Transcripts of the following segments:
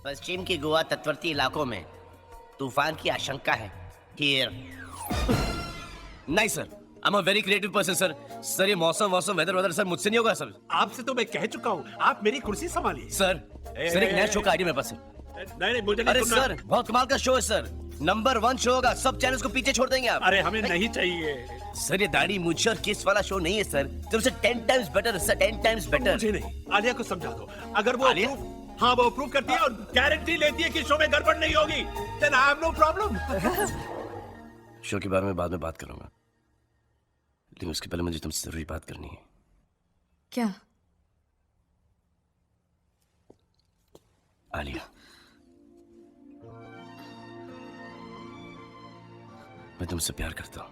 पश्चिम की गोवा तटवर्ती इलाकों में तूफान की आशंका है। Here. नहीं sir, I'm a very creative person sir. Sir ये मौसम वेदर सर मुझसे नहीं होगा सर। आपसे तो मैं कह चुका हूँ, आप मेरी कुर्सी संभालिए। सर एक नया शो का आइडिया मेरे पास है। नहीं मुझे नहीं अरे सुनना। सर बहुत कमाल का शो है सर, नंबर 1 शो होगा, सब चैनल्स को पीछे छोड़ देंगे आप। अरे हमें नहीं चाहिए। सर ये दाढ़ी मूंछ और किस वाला शो नहीं है सर, तुमसे 10 times better sir, 10 times better. मुझे नहीं, आलिया को समझा दो। अगर वो आलिया? हाँ वो अप्रूव करती है और गारंटी लेती है कि शो में गड़बड़ नहीं होगी, then I have no problem। Show के बारे में बाद में बात करूंगा, लेकिन उसके पहले मुझे तुमसे जरूरी बात करनी है। क्या? आलिया, मैं तुमसे प्यार करता हूं।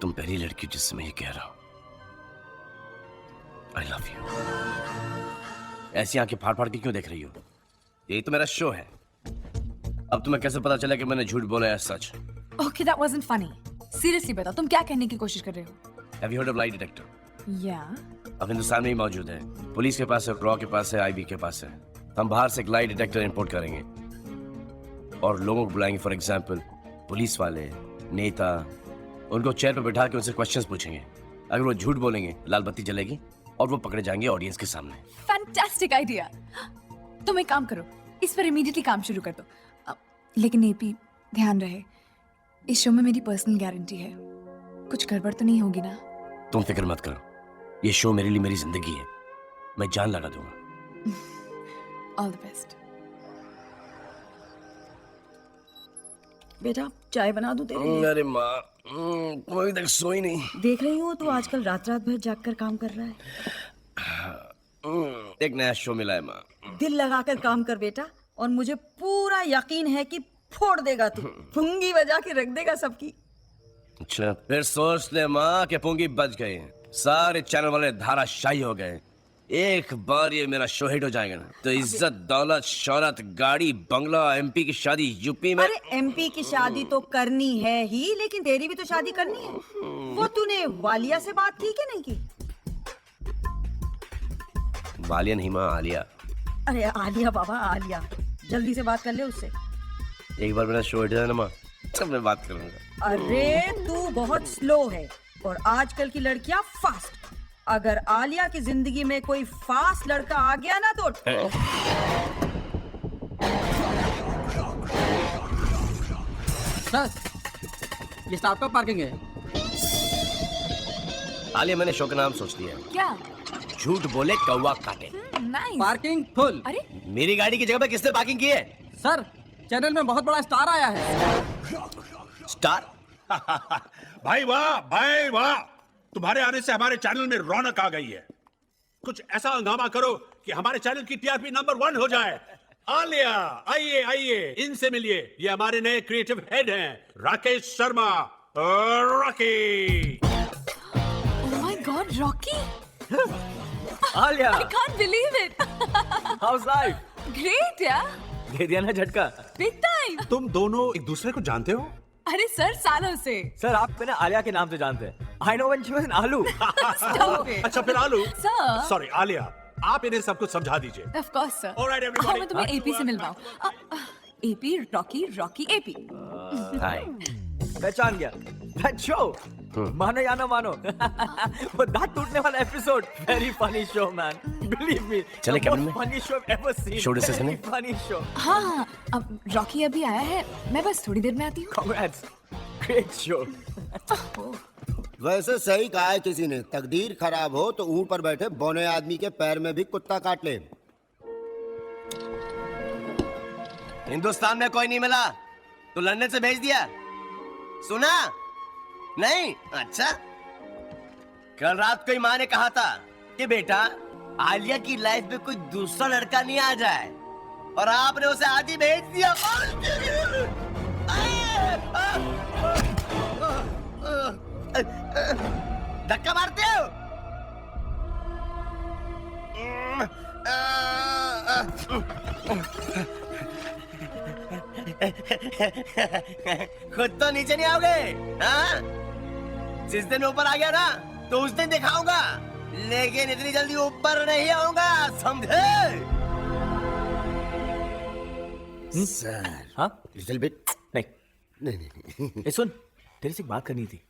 तुम पहली लड़की जिससे मैं ये कह रहा हूं, आई लव यू। ऐसी आंखें फाड़ फाड़ के क्यों देख रही हो? यही तो मेरा शो है। अब तुम्हें कैसे पता चला कि मैंने झूठ बोला है सच? Okay, that wasn't funny. Seriously बताओ, तुम क्या कहने की कोशिश कर रहे हो? Have you heard of lie detector? Yeah. अब हिंदुस्तान में ही मौजूद है, पुलिस के पास है, रॉ के पास है, आईबी के पास है। हम बाहर से एक लाई डिटेक्टर इंपोर्ट करेंगे और लोगों को बुलाएंगे, फॉर एग्जाम्पल पुलिस वाले, नेता, उनको चेयर पर बैठा के उनसे क्वेश्चंस पूछेंगे। अगर वो झूठ बोलेंगे लाल बत्ती जलेगी और वो पकड़े जाएंगे ऑडियंस के सामने। Fantastic idea. तुम एक काम करो, इस पर इमीडिएटली काम शुरू कर दो। लेकिन एपी ध्यान रहे, इस शो में मेरी पर्सनल गारंटी है, कुछ गड़बड़ तो नहीं होगी ना? तुम फिक्र मत करो, ये शो मेरे लिए मेरी जिंदगी है, मैं जान लगा दूंगा। All the best. बेटा चाय बना दूं तेरे लिए? अरे माँ, तुम अभी तक सोई नहीं। देख रही हूँ तो आजकल रात रात भर जाग कर काम कर रहा है। एक नया शो मिला है माँ। दिल लगाकर काम कर बेटा, और मुझे पूरा यकीन है कि फोड़ देगा तू, पुंगी बजा के रख देगा सबकी। अच्छा फिर सोच ले माँ कि पुंगी बच गई, सारे चैनल वाले धाराशाही हो गए। एक बार ये मेरा शो हिट हो जाएगा ना तो इज्जत, दौलत, शौहरत, गाड़ी, बंगला, एमपी की शादी यूपी में। अरे एमपी की शादी तो करनी है ही, लेकिन तेरी भी तो शादी करनी है। वो तूने वालिया से बात की कि नहीं की? वालिया नहीं माँ, आलिया। अरे आलिया बाबा, आलिया, जल्दी से बात कर ले उससे। एक बार मेरा शो हिट जाए ना माँ, तब मैं बात करूंगा। अरे तू बहुत स्लो है और आजकल की लड़कियां फास्ट। अगर आलिया की जिंदगी में कोई फास्ट लड़का आ गया ना तो सर, ये स्टार्टअप पार्किंग है। आलिया मैंने शो का नाम सोच लिया है, क्या? झूठ बोले कौवा काटे। नाइस। Parking full. अरे मेरी गाड़ी की जगह पे किसने पार्किंग की है? सर, चैनल में बहुत बड़ा स्टार आया है। स्टार? भाई वाह, भाई वाह, तुम्हारे आने से हमारे चैनल में रौनक आ गई है। कुछ ऐसा हंगामा करो कि हमारे चैनल की टीआरपी नंबर 1 हो जाए। आलिया, आइए आइए, इनसे मिलिए, ये हमारे नए क्रिएटिव हेड हैं, Rakesh Sharma. Rocky. oh my God, Rocky! Alia, I can't believe it. House life? Great यार, दे दिया ना झटका। big time. तुम दोनों एक दूसरे को जानते हो? अरे सर सालों से। सर आप मैंने आलिया के नाम से जानते हैं। I know when she was in आलू। Stop it. अच्छा फिर आलू। Sir. सॉरी आलिया, आप इन्हें सब कुछ समझा दीजिए। Of course sir. All right, everybody. आओ मैं तुम्हें एपी से मिलवाऊं। AP, Rocky, Rocky, AP. Hi. पहचान गया। That show. मानो या ना मानो। वो दांत टूटने वाला एपिसोड। Very funny show man. Believe me. चले कैबिन में? Funny show ever seen. Show discuss करने? Funny show. हाँ, अब रॉकी अभी आया है, मैं बस थोड़ी देर में आती हूँ। कांग्रेट्स। Great show. वैसे सही कहा है किसी ने, तकदीर खराब हो तो ऊंट पर बैठे बौने आदमी के पैर में भी कुत्ता काट ले। हिंदुस्तान में कोई नहीं मिला तो लंदन से भेज दिया, सुना नहीं? अच्छा, कल रात को ही माँ ने कहा था कि बेटा आलिया की लाइफ में कोई दूसरा लड़का नहीं आ जाए, और आपने उसे आज ही भेज दिया। धक्का मारते हो? खुद तो नीचे नहीं आओगे, हाँ? जिस दिन ऊपर आ गया ना तो उस दिन दिखाऊंगा, लेकिन इतनी जल्दी ऊपर नहीं आऊंगा, समझे? सर हाँ लिटिल बिट नहीं नहीं नहीं ए सुन, तेरे से एक बात करनी थी।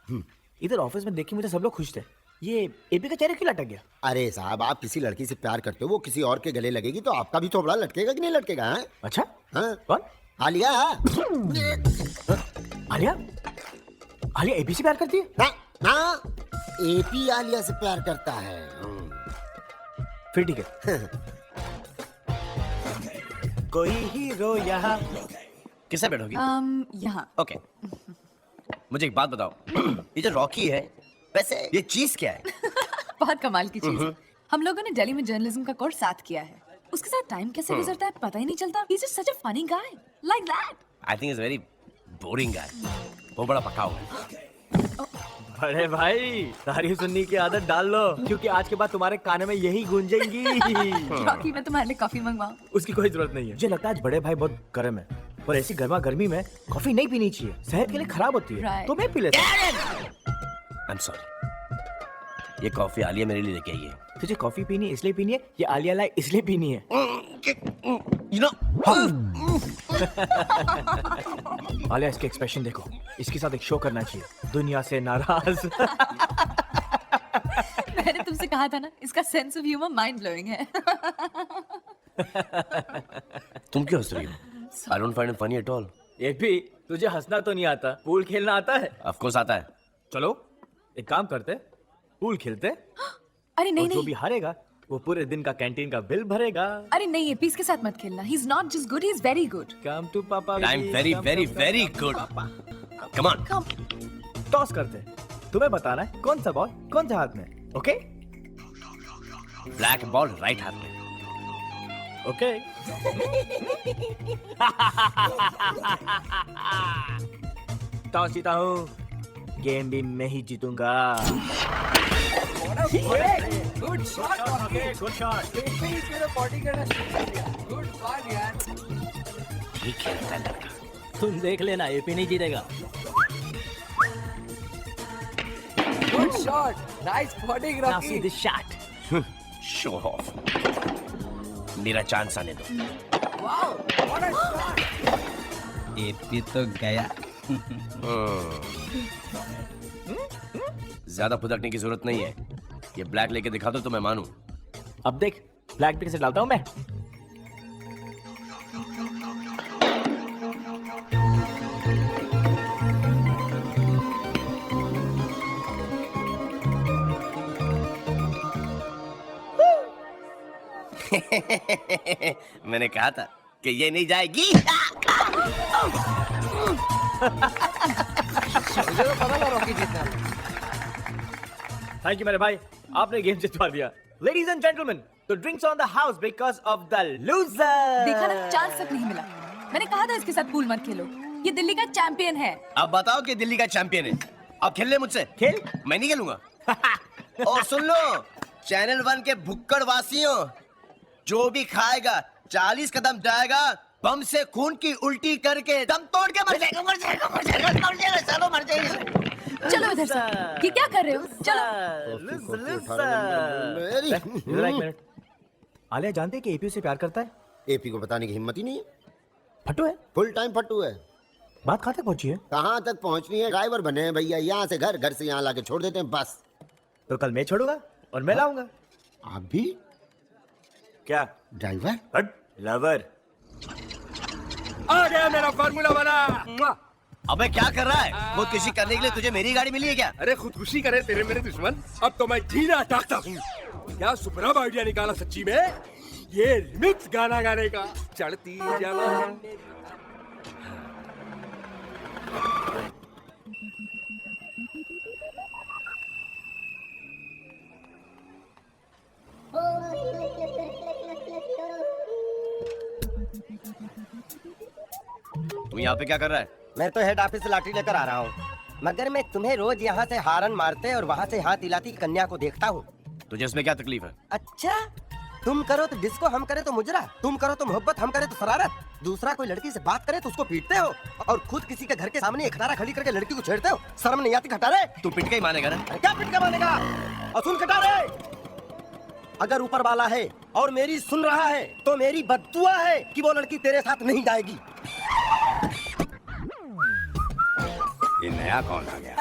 इधर ऑफिस में देख के मुझे सब लोग खुश थे, ये एपी का चेहरा क्यों लटक गया? अरे साहब, आप किसी लड़की से प्यार करते हो, वो किसी और के गले लगेगी तो आपका भी थोबड़ा लटकेगा कि नहीं लटकेगा? हाँ अच्छा हाँ? कौन? आलिया। आलिया? आलिया एपी से प्यार करती है? ना ना, एपी आलिया से प्यार करता है। फिर ठीक है। कोई हीरो यहाँ। किससे बैठोगी? यहाँ। ओके, मुझे एक बात बताओ। ये जो रॉकी है, वैसे ये चीज क्या है? बहुत कमाल की चीज। हम लोगों ने दिल्ली में जर्नलिज्म का कोर्स साथ किया है। उसके साथ टाइम कैसे गुजरता है पता ही नहीं चलता। He's just such a funny guy, like that. I think is very boring guy. वो बड़ा पकाऊ है। बड़े भाई, तारीफ सुनने की आदत डाल लो, क्योंकि आज के बाद तुम्हारे कानों में यही गूंजेंगी। रॉकी, मैं तुम्हारे लिए कॉफी मंगवाऊं? उसकी कोई जरूरत नहीं है। मुझे लगता है आज बड़े भाई बहुत गर्म है, और ऐसी गर्मा गर्मी में कॉफी नहीं पीनी चाहिए, सेहत के लिए खराब होती है। Right. तो मैं पी लेता हूं। आई एम सॉरी, ये कॉफी आलिया मेरे लिए लेके आई है। तुझे कॉफी पीनी इसलिए पीनी है, ये आलिया लाई इसलिए पीनी है? यू नो, आलिया, इसके एक्सप्रेशन देखो, इसके साथ एक शो करना चाहिए, दुनिया से नाराज। मैंने तुमसे कहा था ना, इसका sense of humour mind blowing है। तुम क्यों हंस रही हो? I don't find it funny at all. ये भी, तुझे हंसना तो नहीं आता, पूल खेलना आता है? ऑफ कोर्स आता है। चलो एक काम करते, पूल खेलते, अरे नहीं और जो नहीं, भी हारेगा वो पूरे दिन का कैंटीन का बिल भरेगा। अरे नहीं, एपी के साथ मत खेलना। He's not just good, he's very good. Come to papa. I am very very very good. Come on. Come. Toss करते, तुम्हें बताना है कौन सा बॉल कौन सा हाथ में। ओके ब्लैक बॉल राइट हाथ में। ओके। टॉस जीता हूँ, गेम भी मैं ही जीतूंगा। Good shot Rocky, good shot. Good बात यार। ठीक खेलता है लड़का। तुम देख लेना, एपी नहीं जीतेगा। Good shot, nice bowling Now see Rocky. this shot. Show off. मेरा चांस आने दो। Wow, what a shot. AP तो गया। ज्यादा फुदकने की जरूरत नहीं है। ये ब्लैक लेके दिखा दो तो मैं मानूं। अब देख, ब्लैक पिक से डालता हूँ मैं। मैंने कहा था कि ये नहीं जाएगी। मुझे तो पता था रॉकी जीतना। थैंक यू मेरे भाई, आपने गेम जितवा दिया। Ladies and gentlemen, the drinks on the house because of the loser. देखा ना, चांस तक नहीं मिला। मैंने कहा था इसके साथ पूल मत खेलो, ये दिल्ली का चैंपियन है। अब बताओ कि दिल्ली का चैंपियन है। अब खेल ले मुझसे। खेल? मैं नहीं खेलूंगा। और सुन लो, चैनल 1 के भुक्कड़ वासियों, जो भी खाएगा 40 कदम जाएगा, बम से खून की उल्टी करके दम तोड़ के मर जाएगा, मर जाएगा, मर जाएगा, मर जाएगा, चलो मर जाएगा। चलो इधर से, ये क्या कर रहे हो? चलो। इधर एक मिनट। आलिया जानते है कि एपी से प्यार करता है? एपी को बताने की हिम्मत ही नहीं है। फट्टू है? फुल टाइम फट्टू है। बात कहाँ तक पहुंची है? कहाँ तक पहुँचनी है? ड्राइवर बने हैं भैया, यहाँ से घर, घर से यहाँ लाके छोड़ देते हैं बस। तो कल मैं छोड़ूंगा और मैं लाऊंगा। आप भी क्या? ड्राइवर? हट, लवर। आ गया मेरा फार्मूला वाला। अबे क्या कर रहा है? खुदकुशी करने के लिए तुझे मेरी गाड़ी मिली है क्या? अरे खुदकुशी करे तेरे मेरे दुश्मन। अब तो मैं जीना चाहता हूँ। क्या सुपरब आइडिया निकाला सच्ची में, ये रिमिक्स गाना गाने का। चढ़ती जवानी। तू यहाँ पे क्या कर रहा है? मैं तो हेड ऑफिस से लाठी लेकर आ रहा हूँ, मगर मैं तुम्हें रोज यहाँ से हारन मारते और वहाँ से हाथ हिलाती कन्या को देखता हूँ। तुझे इसमें क्या तकलीफ है? अच्छा, तुम करो तो डिस्को, हम करे तो मुजरा, तुम करो तो मोहब्बत, हम करे तो शरारत। दूसरा कोई लड़की से बात करे तो उसको पीटते हो, और खुद किसी के घर के सामने एक खटारा खड़ी करके लड़की को छेड़ते हो। शर्म नहीं आती खटारे? तू पिट के ही मानेगा ना? क्या पिट के मानेगा? असूल खटारे। अगर ऊपर वाला है और मेरी सुन रहा है तो मेरी बद्दुआ है कि वो लड़की तेरे साथ नहीं जाएगी। ये नया कौन आ गया?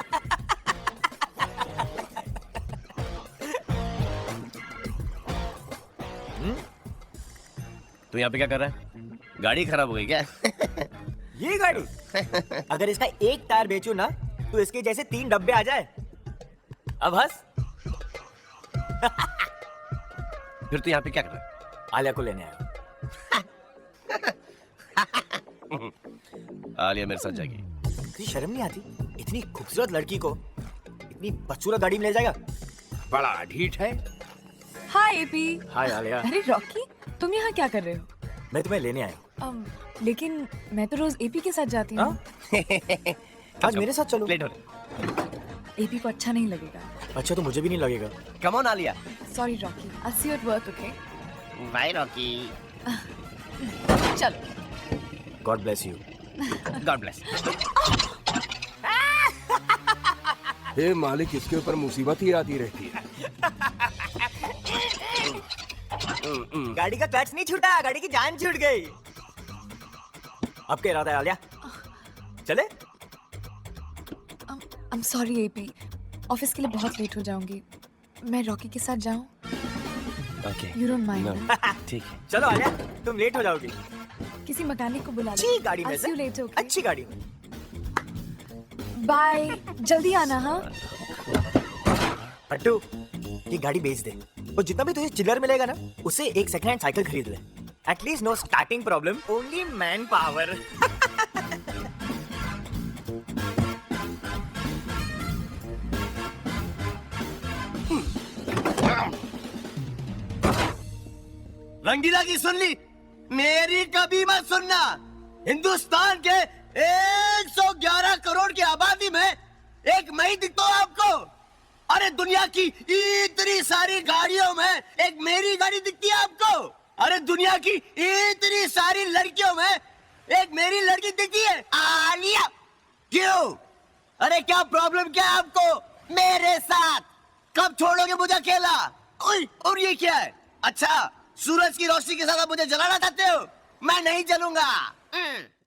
तू यहाँ पे क्या कर रहा है? गाड़ी खराब हो गई क्या? ये गाड़ी अगर इसका एक टायर बेचूं ना तो इसके जैसे 3 डब्बे आ जाए। अब हंस। फिर तू यहाँ पे क्या कर रहा है? आलिया को लेने आया। आलिया मेरे साथ जाएगी। तुझे शर्म नहीं आती? इतनी खूबसूरत लड़की को इतनी बदसूरत गाड़ी में ले जाएगा? बड़ा ढीठ है। हाय एपी। हाय आलिया। अरे रॉकी, तुम यहाँ क्या कर रहे हो? मैं तुम्हें लेने आया हूँ। लेकिन मैं तो रोज एपी के साथ जाती हूँ। आज मेरे साथ चलो। लेट हो रही। एपी को अच्छा नहीं लगेगा। अच्छा तो मुझे भी नहीं लगेगा। Come on Alia. Sorry Rocky, I see you at work, okay? Bye Rocky. चलो। God bless you. God bless. हे मालिक, इसके ऊपर मुसीबत ही आती रहती है। गाड़ी का क्लच नहीं छूटा, गाड़ी की जान छूट गई। अब क्या इरादा है आलिया? चले? I'm sorry एपी, ऑफिस के लिए बहुत लेट हो जाऊंगी। मैं रॉकी के साथ जाऊं? Okay. You don't mind? No. ठीक है। चलो आलिया, तुम लेट हो जाओगी। किसी मैकेनिक को बुला अच्छी गाड़ी में I'll see you later, okay? अच्छी गाड़ी में। बाय, जल्दी आना। हाँ, पट्टू, ये गाड़ी बेच दे और जितना भी तुझे चिल्लर मिलेगा ना उससे एक सेकंड हैंड साइकिल खरीद ले। At least no starting problem, only man power. Rangeela की सुन ली, मेरी कभी मत सुनना। हिंदुस्तान के 111 करोड़ की आबादी में एक मैं ही दिखता हूं आपको। अरे दुनिया की इतनी सारी गाड़ियों में एक मेरी गाड़ी दिखती है आपको। अरे दुनिया की इतनी सारी लड़कियों में एक मेरी लड़की दिखती है, आलिया। क्यों? अरे क्या प्रॉब्लम क्या है आपको मेरे साथ? कब छोड़ोगे मुझे अकेला? ओए, और ये क्या है? अच्छा, सूरज की रोशनी के साथ आप मुझे जलाना चाहते हो? मैं नहीं जलूंगा।